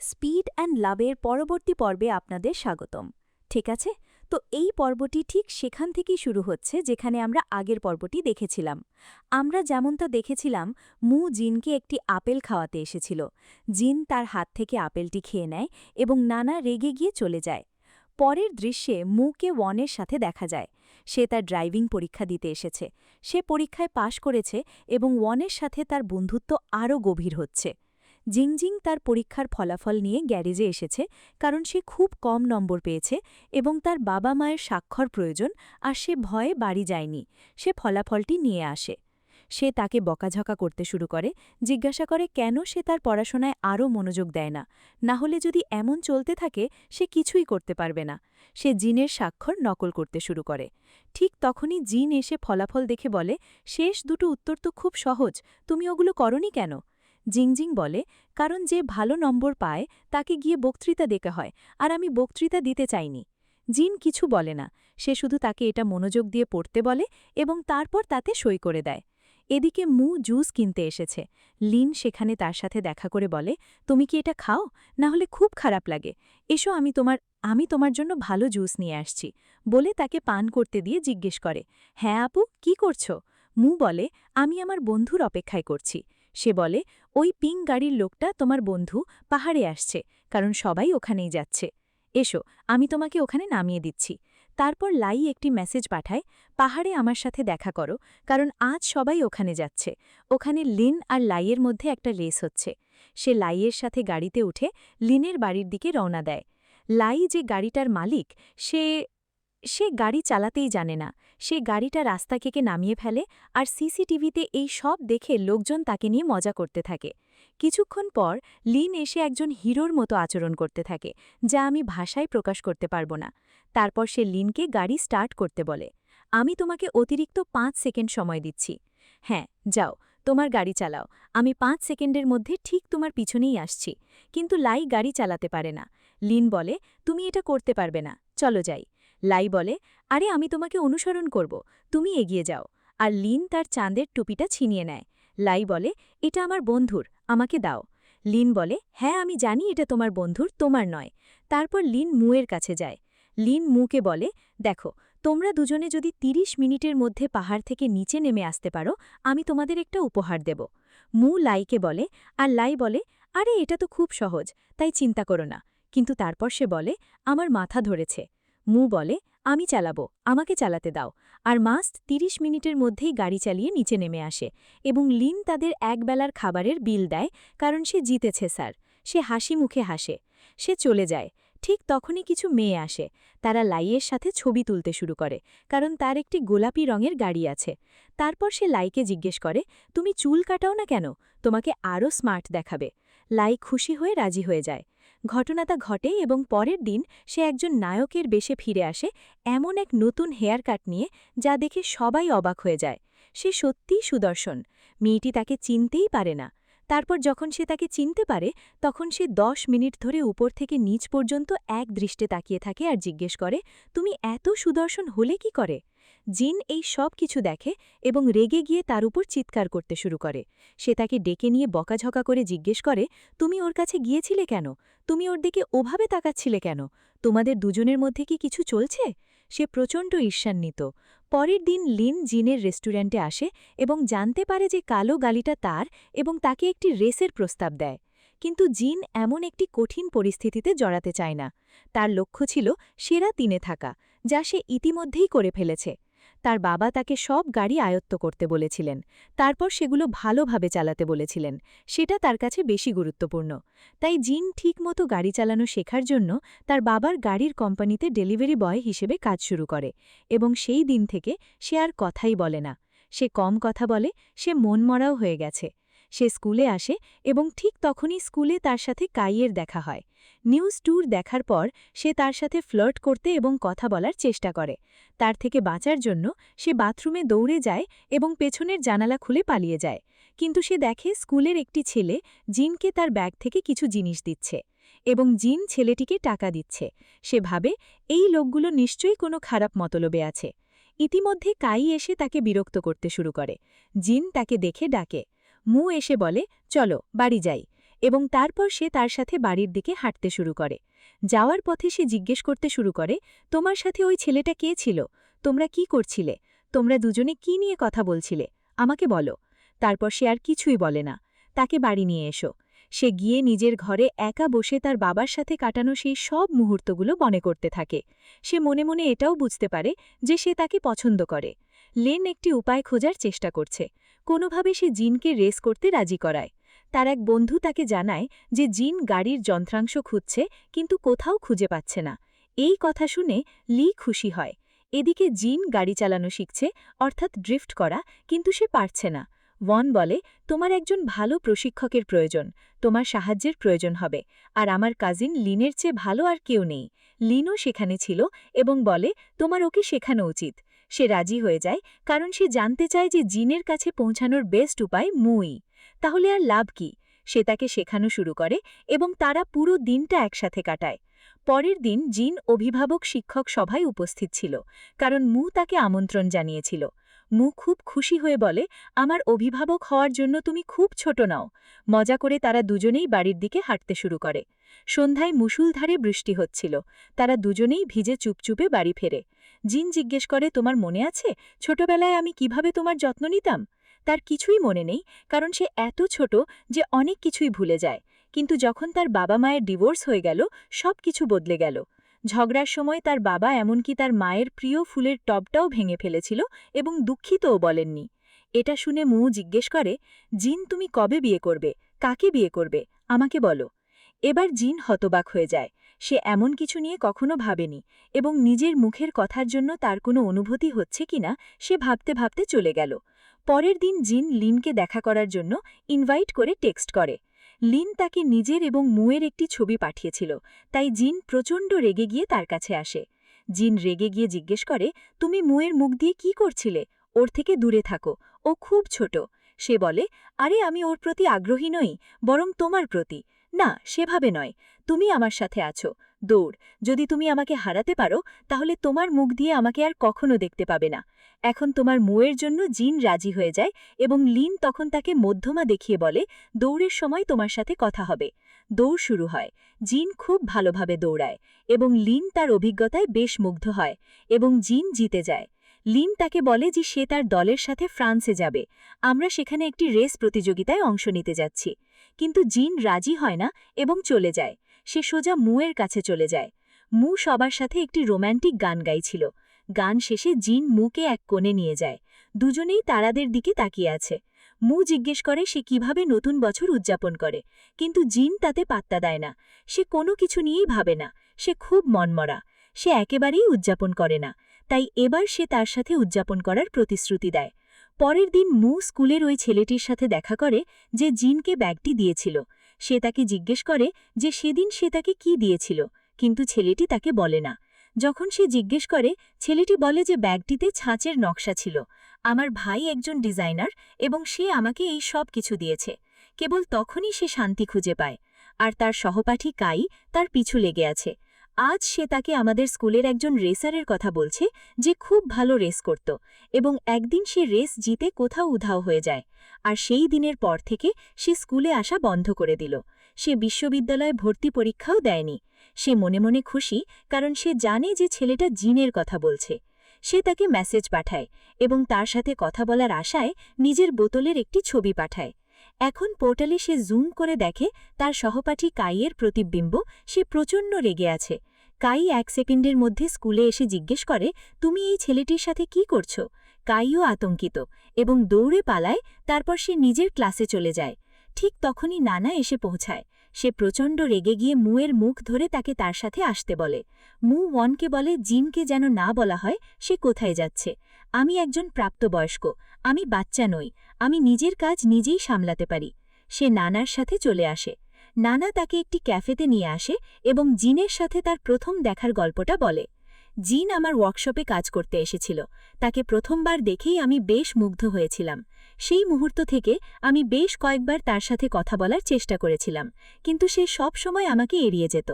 Speed and লাভের পরবর্তী পর্বে আপনাদের স্বাগতম। ঠিক আছে, তো এই পর্বটি ঠিক সেখান থেকেই শুরু হচ্ছে যেখানে আমরা আগের পর্বটি দেখেছিলাম। আমরা যেমনটা দেখেছিলাম, মু জিনকে একটি আপেল খাওয়াতে এসেছিল। জিন তার হাত থেকে আপেলটি খেয়ে নেয় এবং নানা রেগে গিয়ে চলে যায়। পরের দৃশ্যে মুকে ওয়ানের সাথে দেখা যায়। সে তার ড্রাইভিং পরীক্ষা দিতে এসেছে। সে পরীক্ষায় পাশ করেছে এবং ওয়ানের সাথে তার বন্ধুত্ব আরও গভীর হচ্ছে। জিংজিং তার পরীক্ষার ফলাফল নিয়ে গ্যারেজে এসেছে কারণ সে খুব কম নম্বর পেয়েছে এবং তার বাবা মায়ের স্বাক্ষর প্রয়োজন, আর সে ভয়ে বাড়ি যায়নি। সে ফলাফলটি নিয়ে আসে। সে তাকে বকাঝকা করতে শুরু করে, জিজ্ঞাসা করে কেন সে তার পড়াশোনায় আরও মনোযোগ দেয় না, না হলে যদি এমন চলতে থাকে সে কিছুই করতে পারবে না। সে জিনের স্বাক্ষর নকল করতে শুরু করে। ঠিক তখনই জিন এসে ফলাফল দেখে বলে, শেষ দুটো উত্তর তো খুব সহজ, তুমি ওগুলো করনি কেন? জিংজিং বলে, কারণ যে ভালো নম্বর পায় তাকে গিয়ে বক্তৃতা দিতে হয়, আর আমি বক্তৃতা দিতে চাইনি। জিন কিছু বলে না, সে শুধু তাকে এটা মনোযোগ দিয়ে পড়তে বলে এবং তারপর তাতে সই করে দেয়। এদিকে মু জুস কিনতে এসেছে। লিন সেখানে তার সাথে দেখা করে বলে, তুমি কি এটা খাও? না হলে খুব খারাপ লাগে। এসো, আমি তোমার জন্য ভালো জুস নিয়ে আসছি, বলে তাকে পান করতে দিয়ে জিজ্ঞেস করে, হ্যাঁ আপু, কি করছো? মু বলে, আমি আমার বন্ধুর অপেক্ষায় করছি। সে বলে, ওই পিং গাড়ির লোকটা তোমার বন্ধু পাহাড়ে আসছে, কারণ সবাই ওখানেই যাচ্ছে। এসো, আমি তোমাকে ওখানে নামিয়ে দিচ্ছি। তারপর লাই একটি মেসেজ পাঠায়, পাহাড়ে আমার সাথে দেখা করো, কারণ আজ সবাই ওখানে যাচ্ছে। ওখানে লিন আর লাইয়ের মধ্যে একটা রেস হচ্ছে। সে লাইয়ের সাথে গাড়িতে উঠে লিনের বাড়ির দিকে রওনা দেয়। লাই যে গাড়িটার মালিক, সে সে গাড়ি চালাতেই জানে না। সে গাড়িটা রাস্তা থেকে নামিয়ে ফেলে, আর সিসিটিভিতে এই সব দেখে লোকজন তাকে নিয়ে মজা করতে থাকে। কিছুক্ষণ পর লিন এসে একজন হিরোর মতো আচরণ করতে থাকে, যা আমি ভাষায় প্রকাশ করতে পারবো না। তারপর সে লিনকে গাড়ি স্টার্ট করতে বলে, আমি তোমাকে অতিরিক্ত 5 সেকেন্ড সময় দিচ্ছি। হ্যাঁ, যাও, তোমার গাড়ি চালাও, আমি 5 সেকেন্ডের মধ্যে ঠিক তোমার পিছনেই আসছি। কিন্তু লাই গাড়ি চালাতে পারে না। লিন বলে, তুমি এটা করতে পারবে না, চলো যাই। লাই বলে, আরে আমি তোমাকে অনুসরণ করব, তুমি এগিয়ে যাও। আর লিন তার চাঁদের টুপিটা ছিনিয়ে নেয়। লাই বলে, এটা আমার বন্ধুর, আমাকে দাও। লিন বলে, হ্যাঁ আমি জানি এটা তোমার বন্ধুর, তোমার নয়। তারপর লিন মুয়ের কাছে যায়। লিন মুকে বলে, দেখো, তোমরা দুজনে যদি 30 মিনিটের মধ্যে পাহাড় থেকে নিচে নেমে আসতে পারো, আমি তোমাদের একটা উপহার দেব। মু লাইকে বলে, আর লাই বলে, আরে এটা তো খুব সহজ, তাই চিন্তা করো না। কিন্তু তারপর সে বলে, আমার মাথা ধরেছে। মু বলে, আমি চালাবো, আমাকে চালাতে দাও। আর মাস্ট 30 মিনিটের মধ্যেই গাড়ি চালিয়ে নিচে নেমে আসে এবং লিন তাদের একবেলার খাবারের বিল দেয়, কারণ সে জিতেছে স্যার। সে হাসি মুখে হাসে। সে চলে যায়। ঠিক তখনই কিছু মেয়ে আসে। তারা লাইয়ের সাথে ছবি তুলতে শুরু করে, কারণ তার একটি গোলাপি রঙের গাড়ি আছে। তারপর সে লাইকে জিজ্ঞেস করে, তুমি চুল কাটাও না কেন? তোমাকে আরও স্মার্ট দেখাবে। লাই খুশি হয়ে রাজি হয়ে যায়। ঘটনাটা ঘটে এবং পরের দিন সে একজন নায়কের বেশে ফিরে আসে, এমন এক নতুন হেয়ার কাট নিয়ে যা দেখে সবাই অবাক হয়ে যায়। সে সত্যিই সুদর্শন। মেয়েটি তাকে চিনতেই পারে না। তারপর যখন সে তাকে চিনতে পারে, তখন সে 10 মিনিট ধরে উপর থেকে নিচ পর্যন্ত এক দৃষ্টে তাকিয়ে থাকে আর জিজ্ঞেস করে, তুমি এত সুদর্শন হলে কি করে? জিন এই সব কিছু দেখে এবং রেগে গিয়ে তার উপর চিৎকার করতে শুরু করে। সে তাকে ডেকে নিয়ে বকাঝকা করে জিজ্ঞেস করে, তুমি ওর কাছে গিয়েছিলে কেন? তুমি ওর দিকে ওভাবে তাকাচ্ছিলে কেন? তোমাদের দুজনের মধ্যে কি কিছু চলছে? সে প্রচণ্ড ঈর্ষান্বিত। পরের দিন লিন জিনের রেস্টুরেন্টে আসে এবং জানতে পারে যে কালো গালিটা তার, এবং তাকে একটি রেসের প্রস্তাব দেয়। কিন্তু জিন এমন একটি কঠিন পরিস্থিতিতে জড়াতে চায় না। তার লক্ষ্য ছিল সেরা 3-এ থাকা, যা সে ইতিমধ্যেই করে ফেলেছে। তার বাবা তাকে সব গাড়ি আয়ত্ত করতে বলেছিলেন, তারপর সেগুলো ভালোভাবে চালাতে বলেছিলেন। সেটা তার কাছে বেশি গুরুত্বপূর্ণ। তাই জিন ঠিকমতো গাড়ি চালানো শেখার জন্য তার বাবার গাড়ির কোম্পানিতে ডেলিভারি বয় হিসেবে কাজ শুরু করে, এবং সেই দিন থেকে সে আর কথাই বলে না। সে কম কথা বলে, সে মনমরাও হয়ে গেছে। সে স্কুলে আসে এবং ঠিক তখনই স্কুলে তার সাথে কাইয়ের দেখা হয়। নিউজ ট্যুর দেখার পর সে তার সাথে ফ্লার্ট করতে এবং কথা বলার চেষ্টা করে। তার থেকে বাঁচার জন্য সে বাথরুমে দৌড়ে যায় এবং পেছনের জানালা খুলে পালিয়ে যায়। কিন্তু সে দেখে স্কুলের একটি ছেলে জিনকে তার ব্যাগ থেকে কিছু জিনিস দিচ্ছে, এবং জিন ছেলেটিকে টাকা দিচ্ছে। সে ভাবে, এই লোকগুলো নিশ্চয়ই কোনো খারাপ মতলবে আছে। ইতিমধ্যে কাই এসে তাকে বিরক্ত করতে শুরু করে। জিন তাকে দেখে ডাকে। মু এসে বলে, চলো বাড়ি যাই। এবং তারপর সে তার সাথে বাড়ির দিকে হাঁটতে শুরু করে। যাওয়ার পথে সে জিজ্ঞেস করতে শুরু করে, তোমার সাথে ওই ছেলেটা কে ছিল? তোমরা কি করছিলে? তোমরা দুজনে কি নিয়ে কথা বলছিলে? আমাকে বলো। তারপর সে আর কিছুই বলে না। তাকে বাড়ি নিয়ে এসো। সে গিয়ে নিজের ঘরে একা বসে তার বাবার সাথে কাটানো সেই সব মুহূর্তগুলো মনে করতে থাকে। সে মনে মনে এটাও বুঝতে পারে যে সে তাকে পছন্দ করে। লেন একটি উপায় খোঁজার চেষ্টা করছে। কোনোভাবে সে জিনকে রেস করতে রাজি করায়। তার এক বন্ধু তাকে জানায় যে জিন গাড়ির যন্ত্রাংশ খুঁজছে কিন্তু কোথাও খুঁজে পাচ্ছে না। এই কথা শুনে লি খুশি হয়। এদিকে জিন গাড়ি চালানো শিখছে, অর্থাৎ ড্রিফট করা, কিন্তু সে পারছে না। ওয়ান বলে, তোমার একজন ভালো প্রশিক্ষকের প্রয়োজন, তোমার সাহায্যের প্রয়োজন হবে, আর আমার কাজিন লিনের চেয়ে ভালো আর কেউ নেই। লিনও সেখানে ছিল এবং বলে, তোমার ওকে শেখানো উচিত। সে রাজি হয়ে যায়, কারণ সে জানতে চায় যে জিনের কাছে পৌঁছানোর বেস্ট উপায় মুই। তাহলে আর লাভ কি? সে তাকে শেখানো শুরু করে এবং তারা পুরো দিনটা একসাথে কাটায়। পরের দিন জিন অভিভাবক শিক্ষক সভায় উপস্থিত ছিল, কারণ মু তাকে আমন্ত্রণ জানিয়েছিল। মু খুব খুশি হয়ে বলে, আমার অভিভাবক হওয়ার জন্য তুমি খুব ছোট নাও। মজা করে তারা দুজনেই বাড়ির দিকে হাঁটতে শুরু করে। সন্ধ্যায় মুষলধারে বৃষ্টি হচ্ছিল। তারা দুজনেই ভিজে চুপচুপে বাড়ি ফেরে। জিন জিজ্ঞেস করে, তোমার মনে আছে ছোটবেলায় আমি কিভাবে তোমার যত্ন নিতাম? তার কিছুই মনে নেই, কারণ সে এত ছোট যে অনেক কিছুই ভুলে যায়। কিন্তু যখন তার বাবা মায়ের ডিভোর্স হয়ে গেল, সব কিছু বদলে গেল। ঝগড়ার সময় তার বাবা এমনকি তার মায়ের প্রিয় ফুলের টবটাও ভেঙে ফেলেছিল এবং দুঃখিতও বলেননি। এটা শুনে মু জিজ্ঞেস করে, জিন তুমি কবে বিয়ে করবে? কাকে বিয়ে করবে? আমাকে বলো। এবার জিন হতবাক হয়ে যায়। সে এমন কিছু নিয়ে কখনো ভাবেনি এবং নিজের মুখের কথার জন্য তার কোনো অনুভূতি হচ্ছে কিনা সে ভাবতে ভাবতে চলে গেল। পরের দিন জিন লিনকে দেখা করার জন্য ইনভাইট করে টেক্সট করে। লিন তাকে নিজের এবং মুয়ের একটি ছবি পাঠিয়েছিল, তাই জিন প্রচণ্ড রেগে গিয়ে তার কাছে আসে। জিন রেগে গিয়ে জিজ্ঞেস করে, তুমি মুয়ের মুখ দিয়ে কি করছিলে? ওর থেকে দূরে থাকো, ও খুব ছোট। সে বলে, আরে আমি ওর প্রতি আগ্রহী নই, বরং তোমার প্রতি। না, সেভাবে নয়, তুমি আমার সাথে আছো। দৌড়, যদি তুমি আমাকে হারাতে পারো তাহলে তোমার মুখ দিয়ে আমাকে আর কখনো দেখতে পাবে না। এখন তোমার মুয়ের জন্য জিন রাজি হয়ে যায় এবং লিন তখন তাকে মধ্যমা দেখিয়ে বলে, দৌড়ের সময় তোমার সাথে কথা হবে। দৌড় শুরু হয়। জিন খুব ভালোভাবে দৌড়ায় এবং লিন তার অভিজ্ঞতায় বেশ মুগ্ধ হয় এবং জিন জিতে যায়। লিন তাকে বলে যে সে তার দলের সাথে ফ্রান্সে যাবে, আমরা সেখানে একটি রেস প্রতিযোগিতায় অংশ নিতে যাচ্ছি। কিন্তু জিন রাজি হয় না এবং চলে যায়। সে সোজা মুয়ের কাছে চলে যায়। মু সবার সাথে একটি রোম্যান্টিক গান গাইছিল। গান শেষে জিন মুকে এক কোণে নিয়ে যায়। দুজনেই তারাদের দিকে তাকিয়ে আছে। মু জিজ্ঞেস করে সে কিভাবে নতুন বছর উদযাপন করে, কিন্তু জিন তাতে পাত্তা দেয় না। সে কোনো কিছু নিয়েই ভাবে না। সে খুব মনমরা। সে একেবারেই উদযাপন করে না। তাই এবার সে তার সাথে উদযাপন করার প্রতিশ্রুতি দেয়। পরের দিন মু স্কুলের ওই ছেলেটির সাথে দেখা করে যে জিনকে ব্যাগটি দিয়েছিল। সে তাকে জিজ্ঞেস করে যে সেদিন সে তাকে কি দিয়েছিল, কিন্তু ছেলেটি তাকে বলে না। যখন সে জিজ্ঞেস করে, ছেলেটি বলে যে ব্যাগটিতে ছাঁচের নকশা ছিল। আমার ভাই একজন ডিজাইনার এবং সে আমাকে এই সব কিছু দিয়েছে। কেবল তখনই সে শান্তি খুঁজে পায়। আর তার সহপাঠী কাই তার পিছু লেগে আছে। আজ সে তাকে আমাদের স্কুলের একজন রেসারের কথা বলছে যে খুব ভালো রেস করত এবং একদিন সে রেস জিতে কোথাও উধাও হয়ে যায়। আর সেই দিনের পর থেকে সে স্কুলে আসা বন্ধ করে দিল। সে বিশ্ববিদ্যালয়ে ভর্তি পরীক্ষাও দেয়নি। সে মনে মনে খুশি, কারণ সে জানে যে ছেলেটা জিনের কথা বলছে। সে তাকে মেসেজ পাঠায় এবং তার সাথে কথা বলার আশায় নিজের বোতলের একটি ছবি পাঠায়। এখন পোর্টালে সে জুম করে দেখে তার সহপাঠী কাইয়ের প্রতিবিম্ব। সে প্রচণ্ড রেগে আছে। কাই 1 সেকেন্ডের মধ্যে স্কুলে এসে জিজ্ঞেস করে, তুমি এই ছেলেটির সাথে কি করছো? কাইও আতঙ্কিত এবং দৌড়ে পালায়। তারপর সে নিজের ক্লাসে চলে যায়। ঠিক তখনই নানা এসে পৌঁছায়। সে প্রচণ্ড রেগে গিয়ে মুয়ের মুখ ধরে তাকে তার সাথে আসতে বলে। মু ওয়ানকে বলে জিনকে যেন না বলা হয় সে কোথায় যাচ্ছে। আমি একজন প্রাপ্তবয়স্ক, আমি বাচ্চা নই, আমি নিজের কাজ নিজেই সামলাতে পারি। সে নানার সাথে চলে আসে। নানা তাকে একটি ক্যাফেতে নিয়ে আসে এবং জিনের সাথে তার প্রথম দেখার গল্পটা বলে। জিন আমার ওয়ার্কশপে কাজ করতে এসেছিল। তাকে প্রথমবার দেখেই আমি বেশ মুগ্ধ হয়েছিলাম। সেই মুহূর্ত থেকে আমি বেশ কয়েকবার তার সাথে কথা বলার চেষ্টা করেছিলাম, কিন্তু সে সব সময় আমাকে এড়িয়ে যেত।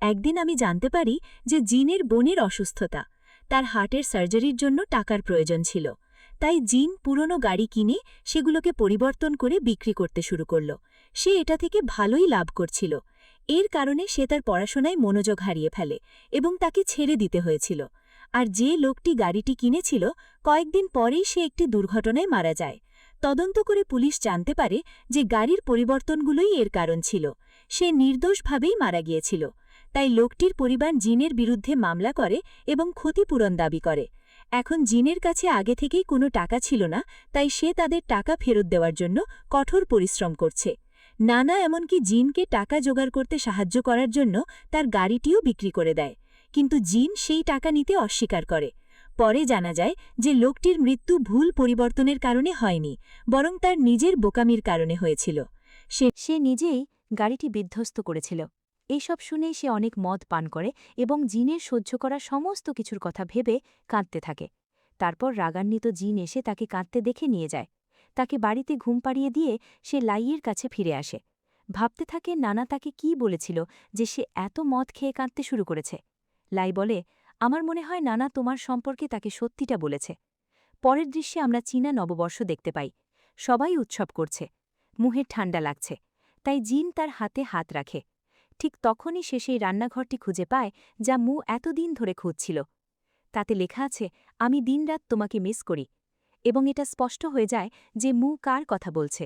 একদিন আমি জানতে পারি যে জিনের বোনের অসুস্থতা। তার হার্টের সার্জারির জন্য টাকার প্রয়োজন ছিল। তাই জিন পুরনো গাড়ি কিনে সেগুলোকে পরিবর্তন করে বিক্রি করতে শুরু করল। সে এটা থেকে ভালোই লাভ করছিল। এর কারণে সে তার পড়াশোনায় মনোযোগ হারিয়ে ফেলে এবং তাকে ছেড়ে দিতে হয়েছিল। আর যে লোকটি গাড়িটি কিনেছিল কয়েকদিন পরেই সে একটি দুর্ঘটনায় মারা যায়। তদন্ত করে পুলিশ জানতে পারে যে গাড়ির পরিবর্তনগুলোই এর কারণ ছিল। সে নির্দোষভাবেই মারা গিয়েছিল। তাই লোকটির পরিবার জিনের বিরুদ্ধে মামলা করে এবং ক্ষতিপূরণ দাবি করে। এখন জিনের কাছে আগে থেকেই কোনো টাকা ছিল না, তাই সে তাদের টাকা ফেরত দেওয়ার জন্য কঠোর পরিশ্রম করছে। নানা এমনকি জিনকে টাকা জোগাড় করতে সাহায্য করার জন্য তার গাড়িটিও বিক্রি করে দেয়, কিন্তু জিন সেই টাকা নিতে অস্বীকার করে। পরে জানা যায় যে লোকটির মৃত্যু ভুল পরিবর্তনের কারণে হয়নি, বরং তার নিজের বোকামির কারণে হয়েছিল। সে নিজেই গাড়িটি বিধ্বস্ত করেছিল। এইসব শুনেই সে অনেক মদ পান করে এবং জিনের সহ্য করা সমস্ত কিছুর কথা ভেবে কাঁদতে থাকে। তারপর রাগান্বিত জিন এসে তাকে কাঁদতে দেখে নিয়ে যায়। তাকে বাড়িতে ঘুম পাড়িয়ে দিয়ে সে লাইয়ের কাছে ফিরে আসে। ভাবতে থাকে নানা তাকে কি বলেছিল যে সে এত মদ খেয়ে কাঁদতে শুরু করেছে। লাই বলে, আমার মনে হয় নানা তোমার সম্পর্কে তাকে সত্যিটা বলেছে। পরের দৃশ্যে আমরা চীনা নববর্ষ দেখতে পাই। সবাই উৎসব করছে। মুহের ঠান্ডা লাগছে, তাই জিন তার হাতে হাত রাখে। ঠিক তখনই সে সেই রান্নাঘরটি খুঁজে পায় যা মু এতদিন ধরে খুঁজছিল। তাতে লেখা আছে, আমি দিনরাত তোমাকে মিস করি। এবং এটা স্পষ্ট হয়ে যায় যে মু কার কথা বলছে।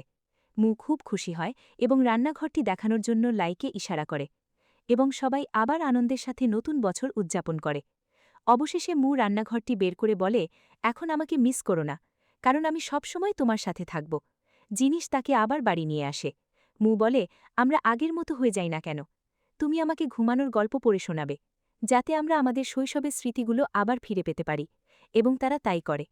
মু খুব খুশি হয় এবং রান্নাঘরটি দেখানোর জন্য লাইকে ইশারা করে। এবং সবাই আবার আনন্দের সাথে নতুন বছর উদযাপন করে। অবশেষে মু রান্নাঘরটি বের করে বলে, এখন আমাকে মিস করো না, কারণ আমি সবসময় তোমার সাথে থাকব। জিনিস তাকে আবার বাড়ি নিয়ে আসে। মু বলে, আমরা আগের মতো হয়ে যাই না কেন? তুমি আমাকে ঘুমানোর গল্প পড়ে শোনাবে, যাতে আমরা আমাদের শৈশবের স্মৃতিগুলো আবার ফিরে পেতে পারি। এবং তারা তাই করে।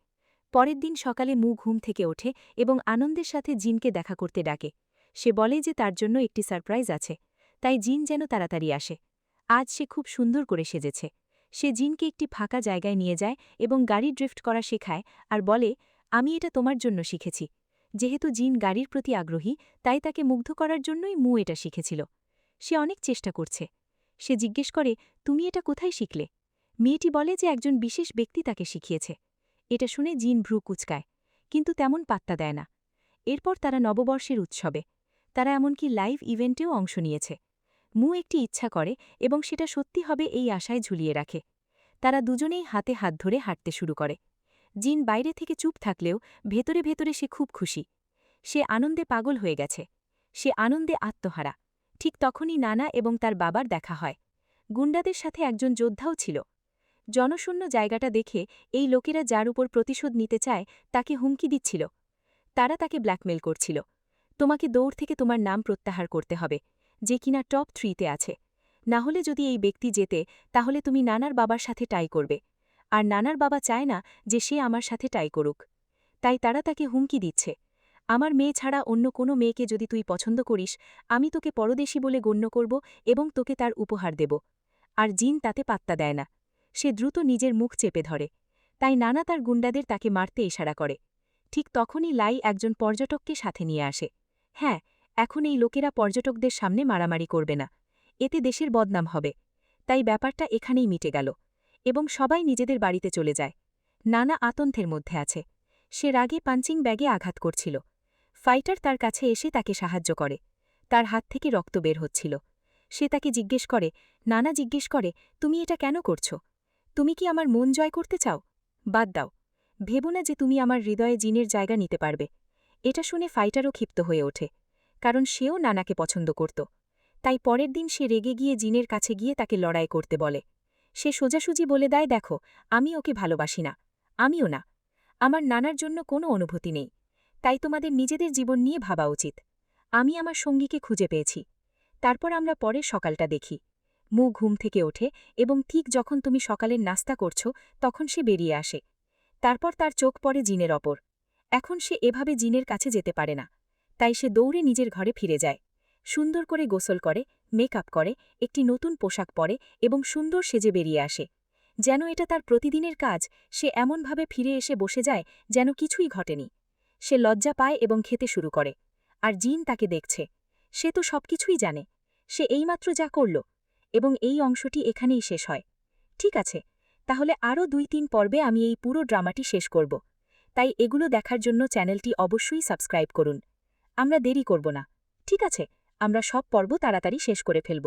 পরের দিন সকালে মু ঘুম থেকে ওঠে এবং আনন্দের সাথে জিনকে দেখা করতে ডাকে। সে বলে যে তার জন্য একটি সারপ্রাইজ আছে, তাই জিন যেন তাড়াতাড়ি আসে। আজ সে খুব সুন্দর করে সেজেছে। সে জিনকে একটি ফাঁকা জায়গায় নিয়ে যায় এবং গাড়ি ড্রিফট করা শেখায় আর বলে, আমি এটা তোমার জন্য শিখেছি। যেহেতু জিন গাড়ির প্রতি আগ্রহী, তাই তাকে মুগ্ধ করার জন্যই মু এটা শিখেছিল। সে অনেক চেষ্টা করছে। সে জিজ্ঞেস করে, তুমি এটা কোথায় শিখলে? মেয়েটি বলে যে একজন বিশেষ ব্যক্তি তাকে শিখিয়েছে। এটা শুনে জিন ভ্রু কুচকায়, কিন্তু তেমন পাত্তা দেয় না। এরপর তারা নববর্ষের উৎসবে, তারা এমনকি লাইভ ইভেন্টেও অংশ নিয়েছে। মু একটি ইচ্ছা করে এবং সেটা সত্যি হবে এই আশায় ঝুলিয়ে রাখে। তারা দুজনেই হাতে হাত ধরে হাঁটতে শুরু করে। জিন বাইরে থেকে চুপ থাকলেও ভেতরে ভেতরে সে খুব খুশি। সে আনন্দে পাগল হয়ে গেছে। সে আনন্দে আত্মহারা। ঠিক তখনই নানা এবং তার বাবার দেখা হয়। গুন্ডাদের সাথে একজন যোদ্ধাও ছিল। জনশূন্য জায়গাটা দেখে এই লোকেরা যার উপর প্রতিশোধ নিতে চায় তাকে হুমকি দিচ্ছিল। তারা তাকে ব্ল্যাকমেল করছিল, তোমাকে দৌড় থেকে তোমার নাম প্রত্যাহার করতে হবে, যে কিনা টপ 3-তে আছে। না হলে যদি এই ব্যক্তি জেতে, তাহলে তুমি নানার বাবার সাথে টাই করবে। আর নানার বাবা চায় না যে সে আমার সাথে টাই করুক। তাই তারা তাকে হুমকি দিচ্ছে, আমার মেয়ে ছাড়া অন্য কোনো মেয়েকে যদি তুই পছন্দ করিস, আমি তোকে পরদেশী বলে গণ্য করব এবং তোকে তার উপহার দেব। আর জিন তাতে পাত্তা দেয় না। সে দ্রুত নিজের মুখ চেপে ধরে। তাই নানা তার গুন্ডাদের তাকে মারতে ইশারা করে। ঠিক তখনই লাই একজন পর্যটককে সাথে নিয়ে আসে। হ্যাঁ, এখন এই লোকেরা পর্যটকদের সামনে মারামারি করবে না। এতে দেশের বদনাম হবে। তাই ব্যাপারটা এখানেই মিটে গেল এবং সবাই নিজেদের বাড়িতে চলে যায়। নানা আতঙ্কের মধ্যে আছে। সে রাগে পাঞ্চিং ব্যাগে আঘাত করছিল। ফাইটার তার কাছে এসে তাকে সাহায্য করে। তার হাত থেকে রক্ত বের হচ্ছিল। সে তাকে জিজ্ঞেস করে, নানা জিজ্ঞেস করে, তুমি এটা কেন করছো? তুমি কি আমার মন জয় করতে চাও? বাদ দাও। ভেবো না যে তুমি আমার হৃদয়ে জিনের জায়গা নিতে পারবে। এটা শুনে ফাইটারও ক্ষিপ্ত হয়ে ওঠে, কারণ সেও নানাকে পছন্দ করত। তাই পরের দিন সে রেগে গিয়ে জিনের কাছে গিয়ে তাকে লড়াই করতে বলে। সে সোজাসুজি বলে দেয়, দেখো, আমি ওকে ভালোবাসি না, আমিও না। আমার নানার জন্য কোনো অনুভূতি নেই। তাই তোমাদের নিজেদের জীবন নিয়ে ভাবা উচিত। আমি আমার সঙ্গীকে খুঁজে পেয়েছি। তারপর আমরা পরের সকালটা দেখি। মু ঘুম থেকে ওঠে এবং ঠিক যখন তুমি সকালের নাস্তা করছো তখন সে বেরিয়ে আসে। তারপর তার চোখ পড়ে জিনের ওপর। এখন সে এভাবে জিনের কাছে যেতে পারে না। তাই সে দৌড়ে নিজের ঘরে ফিরে যায়। সুন্দর করে গোসল করে, মেকআপ করে, একটি নতুন পোশাক পরে এবং সুন্দর সেজে বেরিয়ে আসে। যেন এটা তার প্রতিদিনের কাজ, সে এমনভাবে ফিরে এসে বসে যায় যেন কিছুই ঘটেনি। সে লজ্জা পায় এবং খেতে শুরু করে। আর জিন তাকে দেখছে। সে তো সবকিছুই জানে। সে এইমাত্র যা করল। এবং এই অংশটি এখানেই শেষ হয়। ঠিক আছে, তাহলে আরও 2-3 পর্বে আমি এই পুরো ড্রামাটি শেষ করব। তাই এগুলো দেখার জন্য চ্যানেলটি অবশ্যই সাবস্ক্রাইব করুন। আমরা দেরি করব না। ঠিক আছে, আমরা সব পর্ব তাড়াতাড়ি শেষ করে ফেলব।